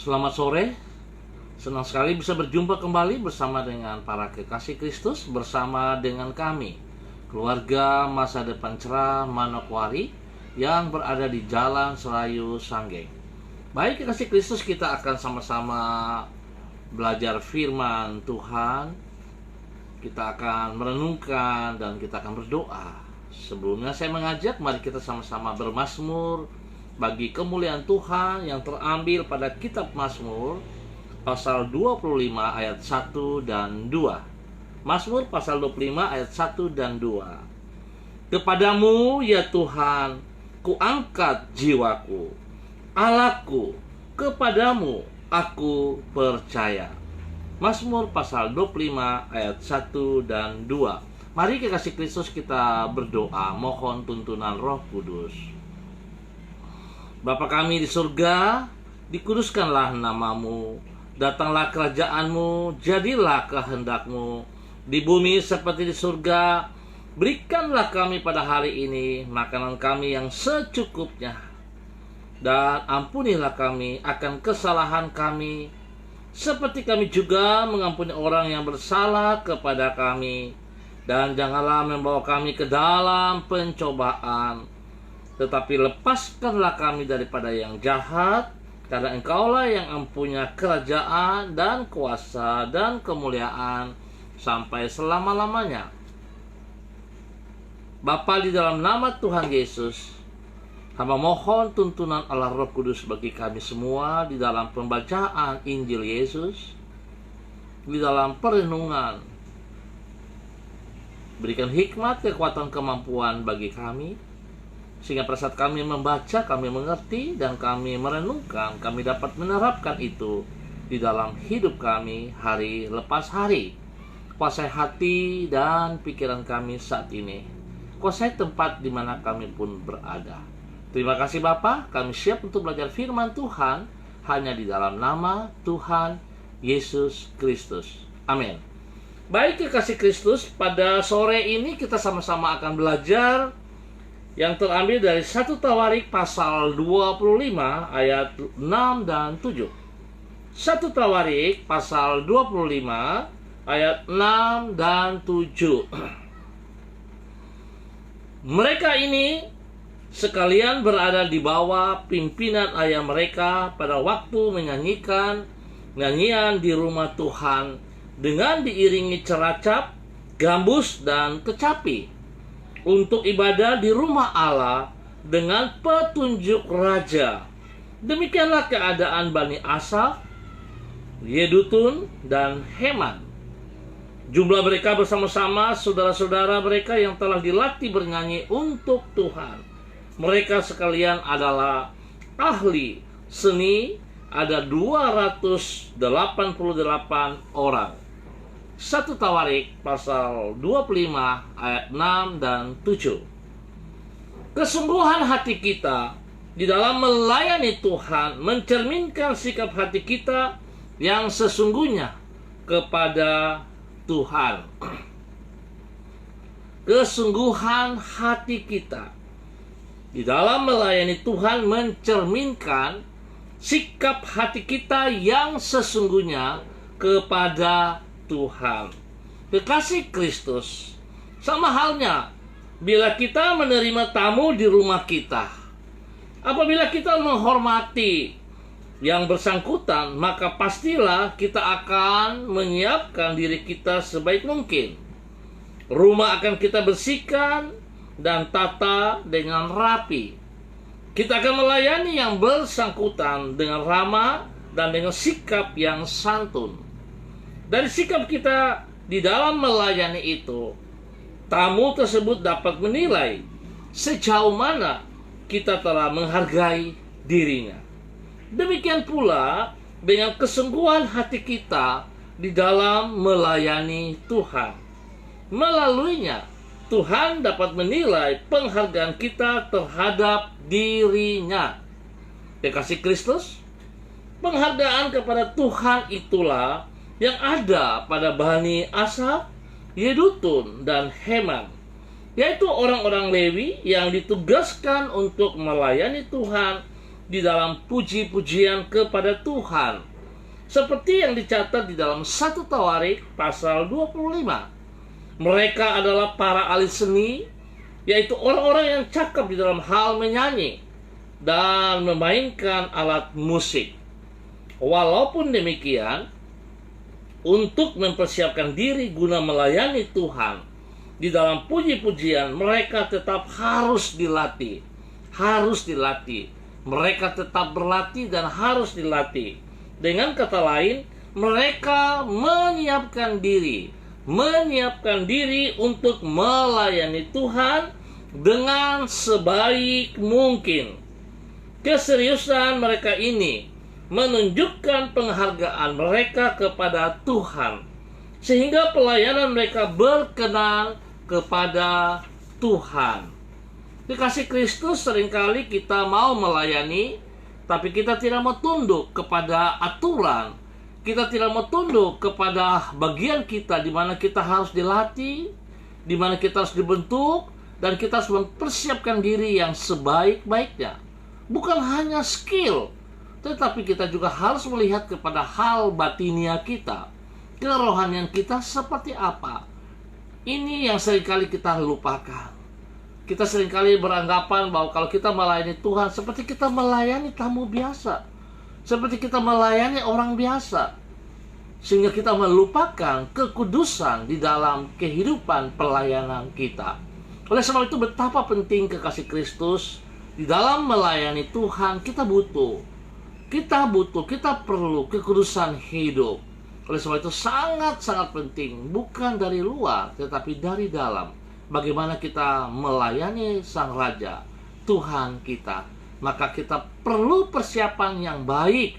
Selamat sore, senang sekali bisa berjumpa kembali bersama dengan para kekasih Kristus, bersama dengan kami, keluarga Masa Depan Cerah Manokwari yang berada di Jalan Serayu Sanggeng. Baik kekasih Kristus, kita akan sama-sama belajar firman Tuhan. Kita akan merenungkan dan kita akan berdoa. Sebelumnya saya mengajak, mari kita sama-sama bermazmur bagi kemuliaan Tuhan yang terambil pada kitab Mazmur pasal 25 ayat 1 dan 2. Mazmur pasal 25 ayat 1 dan 2. Kepadamu ya Tuhan, kuangkat jiwaku. Allahku, kepadamu aku percaya. Mazmur pasal 25 ayat 1 dan 2. Mari kekasih Kristus kita berdoa, mohon tuntunan Roh Kudus. Bapa kami di surga, dikuduskanlah namamu, datanglah kerajaanmu, jadilah kehendakmu di bumi seperti di surga. Berikanlah kami pada hari ini makanan kami yang secukupnya, dan ampunilah kami akan kesalahan kami, seperti kami juga mengampuni orang yang bersalah kepada kami. Dan janganlah membawa kami ke dalam pencobaan, tetapi lepaskanlah kami daripada yang jahat, karena Engkaulah yang mempunyai kerajaan dan kuasa dan kemuliaan sampai selama-lamanya. Bapa, di dalam nama Tuhan Yesus, hamba mohon tuntunan Allah Roh Kudus bagi kami semua di dalam pembacaan Injil Yesus, di dalam perenungan. Berikan hikmat, kekuatan, kemampuan bagi kami, sehingga pada saat kami membaca, kami mengerti, dan kami merenungkan, kami dapat menerapkan itu di dalam hidup kami hari lepas hari. Kuasai hati dan pikiran kami saat ini. Kuasai tempat di mana kami pun berada. Terima kasih Bapa, kami siap untuk belajar firman Tuhan hanya di dalam nama Tuhan Yesus Kristus. Amin. Baik kekasih Kristus, pada sore ini kita sama-sama akan belajar yang terambil dari 1 Tawarik pasal 25 ayat 6 dan 7. 1 Tawarik pasal 25 ayat 6 dan 7. Mereka ini sekalian berada di bawah pimpinan ayah mereka pada waktu menyanyikan nyanyian di rumah Tuhan dengan diiringi ceracap, gambus, dan kecapi untuk ibadah di rumah Allah dengan petunjuk raja. Demikianlah keadaan Bani Asaf, Yedutun, dan Heman. Jumlah mereka bersama-sama saudara-saudara mereka yang telah dilatih bernyanyi untuk Tuhan. Mereka sekalian adalah ahli seni, ada 288 orang. 1 Tawarik pasal 25 ayat 6 dan 7. Kesungguhan hati kita di dalam melayani Tuhan mencerminkan sikap hati kita yang sesungguhnya kepada Tuhan. Kesungguhan hati kita di dalam melayani Tuhan mencerminkan sikap hati kita yang sesungguhnya kepada Tuhan. Kekasih Kristus, sama halnya bila kita menerima tamu di rumah kita. Apabila kita menghormati yang bersangkutan, maka pastilah kita akan menyiapkan diri kita sebaik mungkin. Rumah akan kita bersihkan dan tata dengan rapi. Kita akan melayani yang bersangkutan dengan ramah dan dengan sikap yang santun. Dari sikap kita di dalam melayani itu, tamu tersebut dapat menilai sejauh mana kita telah menghargai dirinya. Demikian pula dengan kesungguhan hati kita di dalam melayani Tuhan. Melaluinya, Tuhan dapat menilai penghargaan kita terhadap dirinya. Kekasih Kristus, penghargaan kepada Tuhan itulah yang ada pada Bani Asaf, Yedutun, dan Heman, yaitu orang-orang Lewi yang ditugaskan untuk melayani Tuhan di dalam puji-pujian kepada Tuhan. Seperti yang dicatat di dalam 1 Tawarik pasal 25. Mereka adalah para ahli seni, yaitu orang-orang yang cakap di dalam hal menyanyi dan memainkan alat musik. Walaupun demikian, untuk mempersiapkan diri guna melayani Tuhan di dalam puji-pujian, mereka tetap harus dilatih. Harus dilatih. Mereka tetap berlatih dan harus dilatih. Dengan kata lain, mereka menyiapkan diri untuk melayani Tuhan dengan sebaik mungkin. Keseriusan mereka ini menunjukkan penghargaan mereka kepada Tuhan, sehingga pelayanan mereka berkenan kepada Tuhan. Dikasih Kristus, seringkali kita mau melayani, tapi kita tidak mau tunduk kepada aturan. Kita tidak mau tunduk kepada bagian kita di mana kita harus dilatih, di mana kita harus dibentuk, dan kita harus mempersiapkan diri yang sebaik-baiknya. Bukan hanya skill, tetapi kita juga harus melihat kepada hal batinia kita, kerohanian kita seperti apa. Ini yang seringkali kita lupakan. Kita seringkali beranggapan bahwa kalau kita melayani Tuhan seperti kita melayani tamu biasa, seperti kita melayani orang biasa, sehingga kita melupakan kekudusan di dalam kehidupan pelayanan kita. Oleh sebab itu, betapa penting kekasih Kristus di dalam melayani Tuhan. Kita perlu kekudusan hidup. Oleh sebab itu sangat-sangat penting, bukan dari luar tetapi dari dalam, bagaimana kita melayani Sang Raja, Tuhan kita. Maka kita perlu persiapan yang baik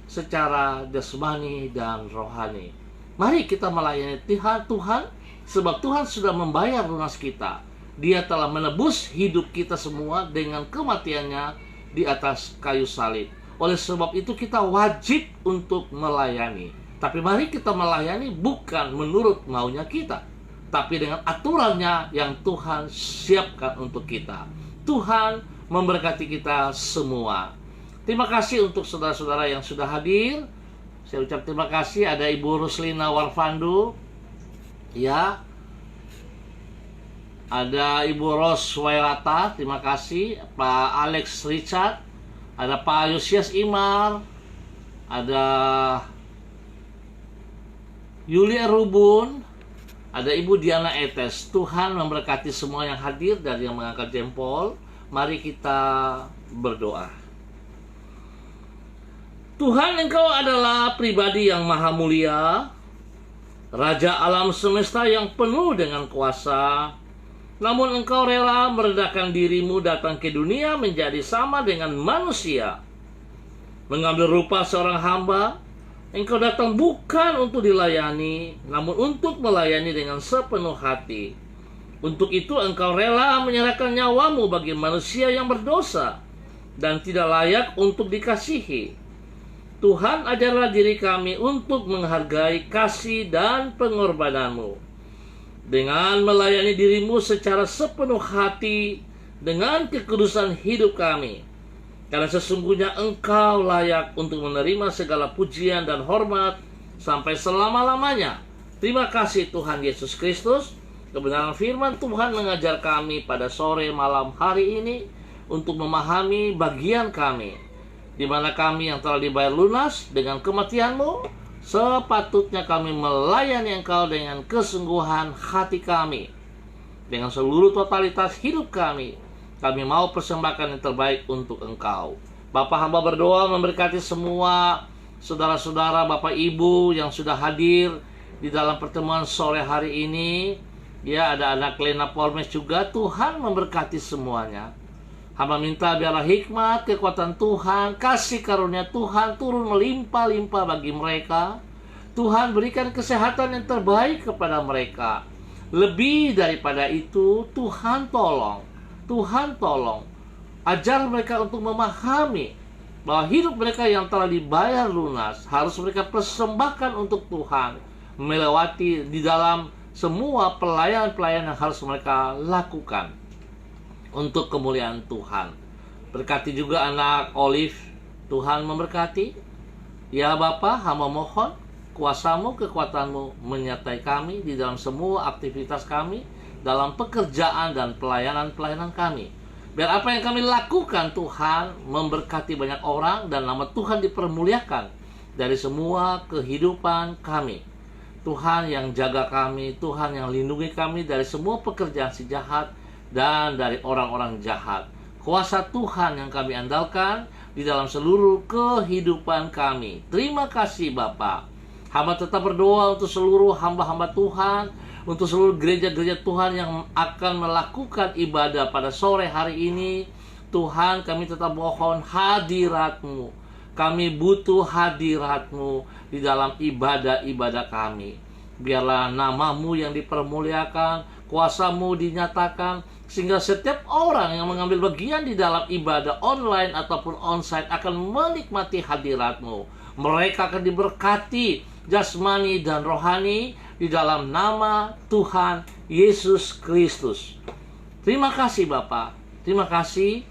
secara jasmani dan rohani. Mari kita melayani Tuhan, sebab Tuhan sudah membayar lunas kita. Dia telah menebus hidup kita semua dengan kematiannya di atas kayu salib. Oleh sebab itu kita wajib untuk melayani. Tapi mari kita melayani bukan menurut maunya kita, tapi dengan aturannya yang Tuhan siapkan untuk kita. Tuhan memberkati kita semua. Terima kasih untuk saudara-saudara yang sudah hadir. Saya ucap terima kasih. Ada Ibu Ruslina Warfandu, ya. Ada Ibu Ros Wairata, terima kasih. Pak Alex Richard, ada Pak Yosias Imar, ada Yulia Rubun, ada Ibu Diana Etes. Tuhan memberkati semua yang hadir dan yang mengangkat jempol. Mari kita berdoa. Tuhan, Engkau adalah pribadi yang maha mulia, Raja alam semesta yang penuh dengan kuasa. Namun Engkau rela merendahkan dirimu datang ke dunia menjadi sama dengan manusia. Mengambil rupa seorang hamba, Engkau datang bukan untuk dilayani, namun untuk melayani dengan sepenuh hati. Untuk itu Engkau rela menyerahkan nyawamu bagi manusia yang berdosa dan tidak layak untuk dikasihi. Tuhan, ajarlah diri kami untuk menghargai kasih dan pengorbananmu. Dengan melayani dirimu secara sepenuh hati, dengan kekudusan hidup kami. Karena sesungguhnya Engkau layak untuk menerima segala pujian dan hormat sampai selama-lamanya. Terima kasih Tuhan Yesus Kristus. Kebenaran firman Tuhan mengajar kami pada sore malam hari ini untuk memahami bagian kami, di mana kami yang telah dibayar lunas dengan kematian-Mu. Sepatutnya kami melayani Engkau dengan kesungguhan hati kami, dengan seluruh totalitas hidup kami. Kami mau persembahkan yang terbaik untuk Engkau. Bapak hamba berdoa memberkati semua saudara-saudara, Bapak Ibu yang sudah hadir di dalam pertemuan sore hari ini. Ya, ada anak Lena Polmes juga. Tuhan memberkati semuanya. Hamba minta biarlah hikmat, kekuatan Tuhan, kasih karunia Tuhan turun melimpah-limpah bagi mereka. Tuhan berikan kesehatan yang terbaik kepada mereka. Lebih daripada itu, Tuhan tolong. Ajar mereka untuk memahami bahwa hidup mereka yang telah dibayar lunas harus mereka persembahkan untuk Tuhan, melewati di dalam semua pelayanan-pelayanan yang harus mereka lakukan untuk kemuliaan Tuhan. Berkati juga anak Olive, Tuhan memberkati. Ya Bapa, hamba mohon kuasa-Mu, kekuatan-Mu menyertai kami di dalam semua aktivitas kami, dalam pekerjaan dan pelayanan-pelayanan kami. Biar apa yang kami lakukan, Tuhan, memberkati banyak orang dan nama Tuhan dipermuliakan dari semua kehidupan kami. Tuhan yang jaga kami, Tuhan yang lindungi kami dari semua pekerjaan si jahat dan dari orang-orang jahat. Kuasa Tuhan yang kami andalkan di dalam seluruh kehidupan kami. Terima kasih Bapa. Hamba tetap berdoa untuk seluruh hamba-hamba Tuhan, untuk seluruh gereja-gereja Tuhan yang akan melakukan ibadah pada sore hari ini. Tuhan, kami tetap mohon hadirat-Mu. Kami butuh hadirat-Mu di dalam ibadah-ibadah kami. Biarlah nama-Mu yang dipermuliakan, kuasa-Mu dinyatakan, sehingga setiap orang yang mengambil bagian di dalam ibadah online ataupun onsite akan menikmati hadirat-Mu. Mereka akan diberkati jasmani dan rohani di dalam nama Tuhan Yesus Kristus. Terima kasih Bapa. Terima kasih,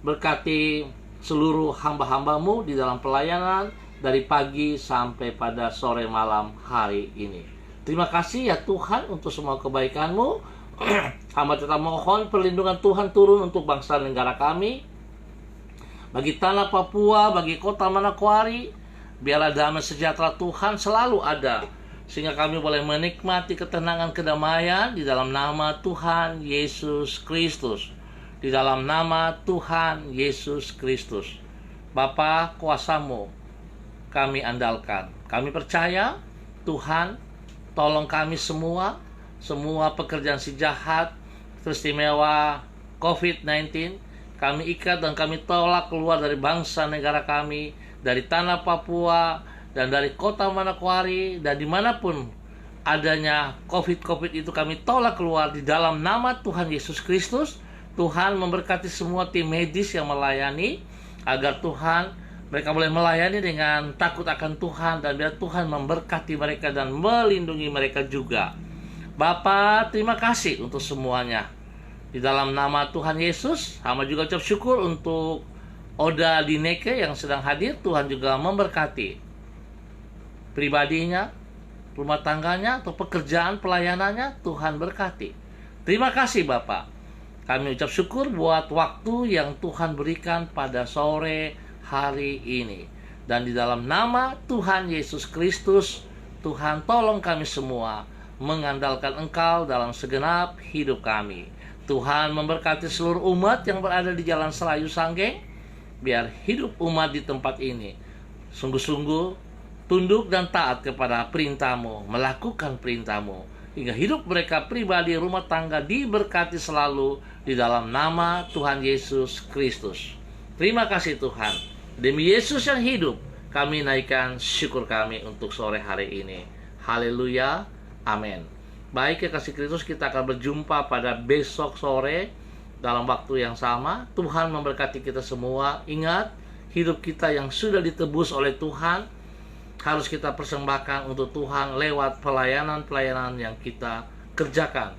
berkati seluruh hamba-hamba-Mu di dalam pelayanan dari pagi sampai pada sore malam hari ini. Terima kasih ya Tuhan untuk semua kebaikan-Mu. Hamba tetap mohon perlindungan Tuhan turun untuk bangsa negara kami, bagi tanah Papua, bagi kota Manokwari. Biarlah damai sejahtera Tuhan selalu ada, sehingga kami boleh menikmati ketenangan, kedamaian di dalam nama Tuhan Yesus Kristus. Di dalam nama Tuhan Yesus Kristus. Bapa, kuasa-Mu kami andalkan. Kami percaya Tuhan, tolong kami semua pekerjaan si jahat, teristimewa COVID-19, kami ikat dan kami tolak keluar dari bangsa negara kami, dari tanah Papua, dan dari kota Manokwari, dan dimanapun adanya COVID itu kami tolak keluar di dalam nama Tuhan Yesus Kristus. Tuhan memberkati semua tim medis yang melayani, agar Tuhan mereka boleh melayani dengan takut akan Tuhan, dan biar Tuhan memberkati mereka dan melindungi mereka juga. Bapa, terima kasih untuk semuanya. Di dalam nama Tuhan Yesus, hamba juga ucap syukur untuk Oda Dineke yang sedang hadir. Tuhan juga memberkati pribadinya, rumah tangganya, atau pekerjaan pelayanannya. Tuhan berkati. Terima kasih Bapa. Kami ucap syukur buat waktu yang Tuhan berikan pada sore hari ini. Dan di dalam nama Tuhan Yesus Kristus, Tuhan tolong kami semua mengandalkan Engkau dalam segenap hidup kami. Tuhan memberkati seluruh umat yang berada di Jalan Selayu Sanggeng. Biar hidup umat di tempat ini sungguh-sungguh tunduk dan taat kepada perintah-Mu, melakukan perintah-Mu, hingga hidup mereka pribadi, rumah tangga diberkati selalu di dalam nama Tuhan Yesus Kristus. Terima kasih Tuhan. Demi Yesus yang hidup, kami naikkan syukur kami untuk sore hari ini. Haleluya. Amin. Baik ya kasih Kristus, kita akan berjumpa pada besok sore dalam waktu yang sama. Tuhan memberkati kita semua. Ingat, hidup kita yang sudah ditebus oleh Tuhan harus kita persembahkan untuk Tuhan lewat pelayanan-pelayanan yang kita kerjakan.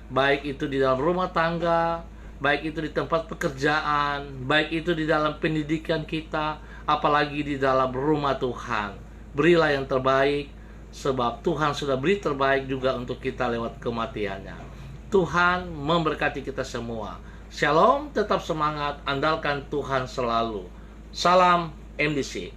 Baik itu di dalam rumah tangga, baik itu di tempat pekerjaan, baik itu di dalam pendidikan kita, apalagi di dalam rumah Tuhan. Berilah yang terbaik, sebab Tuhan sudah beri terbaik juga untuk kita lewat kematiannya. Tuhan memberkati kita semua. Shalom, tetap semangat, andalkan Tuhan selalu. Salam MDC.